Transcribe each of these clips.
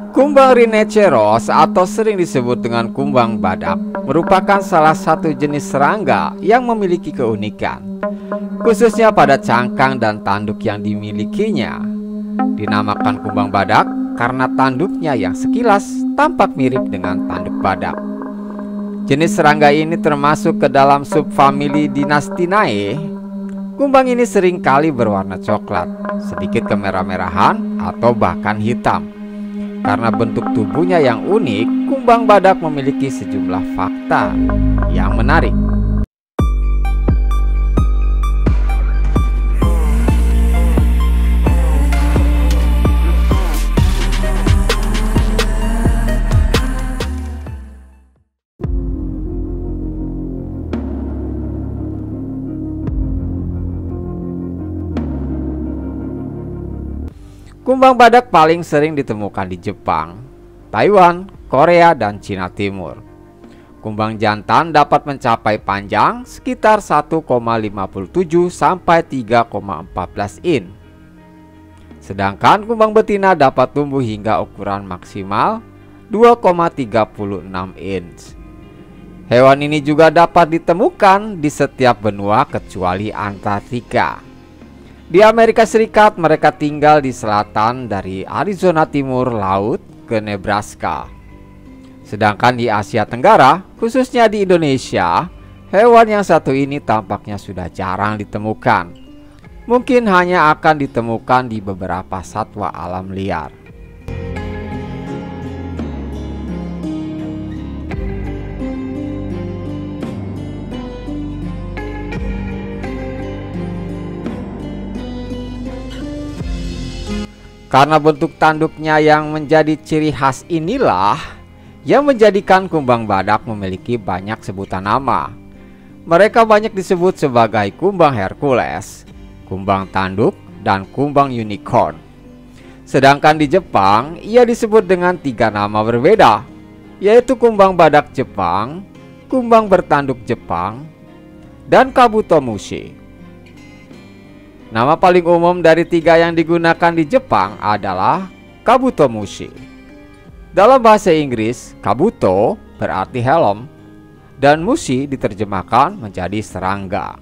Kumbang rhinoceros atau sering disebut dengan kumbang badak merupakan salah satu jenis serangga yang memiliki keunikan, khususnya pada cangkang dan tanduk yang dimilikinya. Dinamakan kumbang badak karena tanduknya yang sekilas tampak mirip dengan tanduk badak. Jenis serangga ini termasuk ke dalam subfamili Dynastinae. Kumbang ini sering kali berwarna coklat, sedikit kemerah-merahan atau bahkan hitam. Karena bentuk tubuhnya yang unik, kumbang badak memiliki sejumlah fakta yang menarik. Kumbang badak paling sering ditemukan di Jepang, Taiwan, Korea, dan Cina Timur. Kumbang jantan dapat mencapai panjang sekitar 1,57 sampai 3,14 in. Sedangkan kumbang betina dapat tumbuh hingga ukuran maksimal 2,36 inch. Hewan ini juga dapat ditemukan di setiap benua kecuali Antartika. Di Amerika Serikat, mereka tinggal di selatan dari Arizona timur laut ke Nebraska. Sedangkan di Asia Tenggara, khususnya di Indonesia, hewan yang satu ini tampaknya sudah jarang ditemukan. Mungkin hanya akan ditemukan di beberapa satwa alam liar. Karena bentuk tanduknya yang menjadi ciri khas inilah yang menjadikan kumbang badak memiliki banyak sebutan nama. Mereka banyak disebut sebagai kumbang Hercules, kumbang tanduk, dan kumbang unicorn. Sedangkan di Jepang, ia disebut dengan 3 nama berbeda, yaitu kumbang badak Jepang, kumbang bertanduk Jepang, dan kabutomushi. Nama paling umum dari 3 yang digunakan di Jepang adalah kabutomushi. Dalam bahasa Inggris, kabuto berarti helm dan mushi diterjemahkan menjadi serangga.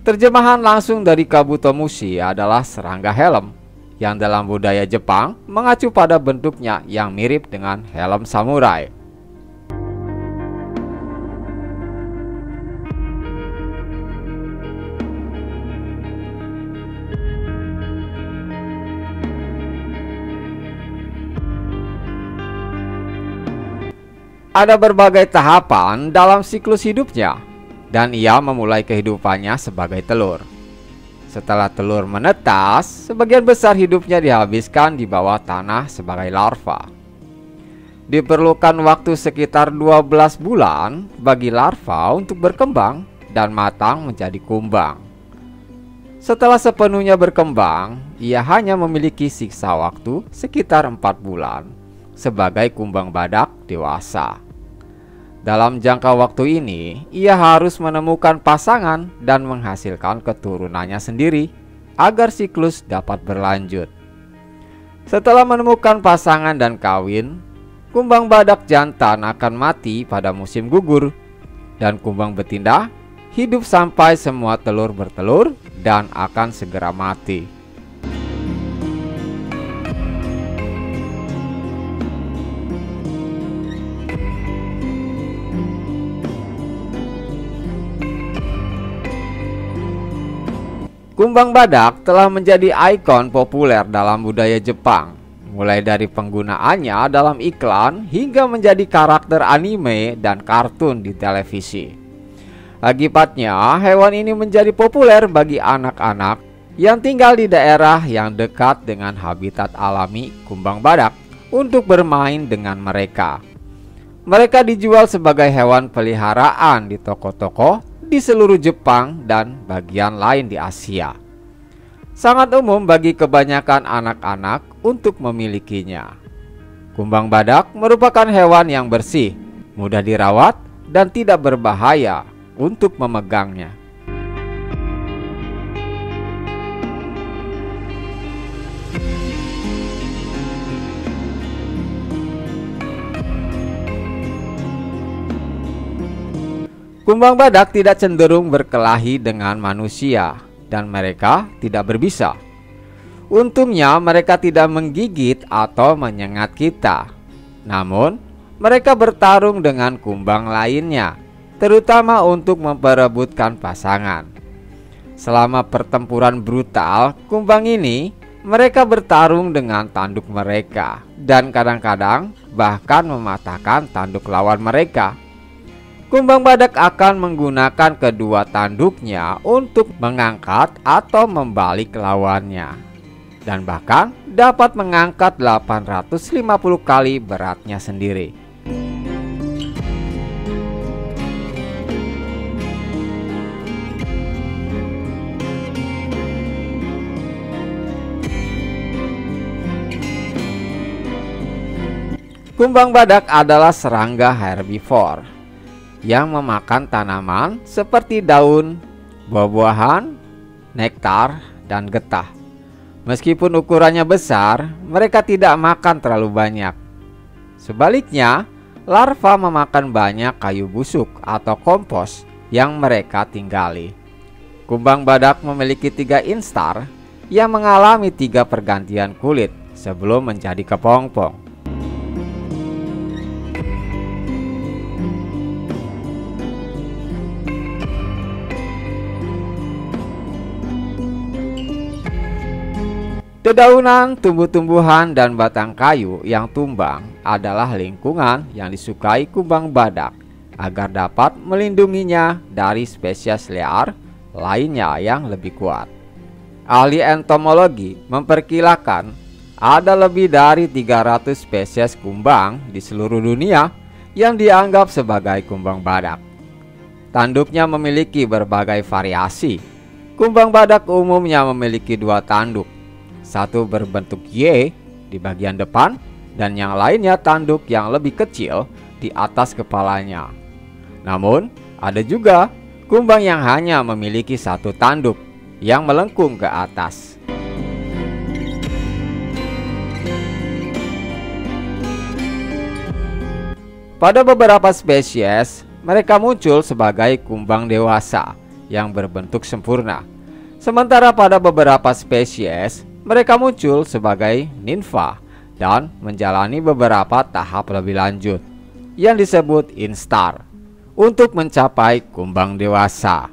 Terjemahan langsung dari kabutomushi adalah serangga helm, yang dalam budaya Jepang mengacu pada bentuknya yang mirip dengan helm samurai. Ada berbagai tahapan dalam siklus hidupnya, dan ia memulai kehidupannya sebagai telur. Setelah telur menetas, sebagian besar hidupnya dihabiskan di bawah tanah sebagai larva. Diperlukan waktu sekitar 12 bulan bagi larva untuk berkembang dan matang menjadi kumbang. Setelah sepenuhnya berkembang, ia hanya memiliki sisa waktu sekitar 4 bulan sebagai kumbang badak dewasa. Dalam jangka waktu ini, ia harus menemukan pasangan dan menghasilkan keturunannya sendiri agar siklus dapat berlanjut. Setelah menemukan pasangan dan kawin, kumbang badak jantan akan mati pada musim gugur, dan kumbang betina hidup sampai semua telur bertelur dan akan segera mati. Kumbang badak telah menjadi ikon populer dalam budaya Jepang, mulai dari penggunaannya dalam iklan hingga menjadi karakter anime dan kartun di televisi. Akibatnya, hewan ini menjadi populer bagi anak-anak yang tinggal di daerah yang dekat dengan habitat alami kumbang badak untuk bermain dengan mereka. Mereka dijual sebagai hewan peliharaan di toko-toko di seluruh Jepang dan bagian lain di Asia. Sangat umum bagi kebanyakan anak-anak untuk memilikinya. Kumbang badak merupakan hewan yang bersih, mudah dirawat, dan tidak berbahaya untuk memegangnya. Kumbang badak tidak cenderung berkelahi dengan manusia dan mereka tidak berbisa. Untungnya mereka tidak menggigit atau menyengat kita. Namun, mereka bertarung dengan kumbang lainnya, terutama untuk memperebutkan pasangan. Selama pertempuran brutal, kumbang ini mereka bertarung dengan tanduk mereka dan kadang-kadang bahkan mematahkan tanduk lawan mereka. Kumbang badak akan menggunakan kedua tanduknya untuk mengangkat atau membalik lawannya, dan bahkan dapat mengangkat 850 kali beratnya sendiri. Kumbang badak adalah serangga herbivore yang memakan tanaman seperti daun, buah-buahan, nektar, dan getah. Meskipun ukurannya besar, mereka tidak makan terlalu banyak. Sebaliknya, larva memakan banyak kayu busuk atau kompos yang mereka tinggali. Kumbang badak memiliki 3 instar yang mengalami 3 pergantian kulit sebelum menjadi kepompong. Dedaunan, tumbuh-tumbuhan, dan batang kayu yang tumbang adalah lingkungan yang disukai kumbang badak agar dapat melindunginya dari spesies liar lainnya yang lebih kuat. Ahli entomologi memperkirakan ada lebih dari 300 spesies kumbang di seluruh dunia yang dianggap sebagai kumbang badak. Tanduknya memiliki berbagai variasi. Kumbang badak umumnya memiliki 2 tanduk. Satu berbentuk Y di bagian depan dan yang lainnya tanduk yang lebih kecil di atas kepalanya. Namun, ada juga kumbang yang hanya memiliki 1 tanduk yang melengkung ke atas. Pada beberapa spesies, mereka muncul sebagai kumbang dewasa yang berbentuk sempurna. Sementara pada beberapa spesies, mereka muncul sebagai nimfa dan menjalani beberapa tahap lebih lanjut yang disebut instar untuk mencapai kumbang dewasa.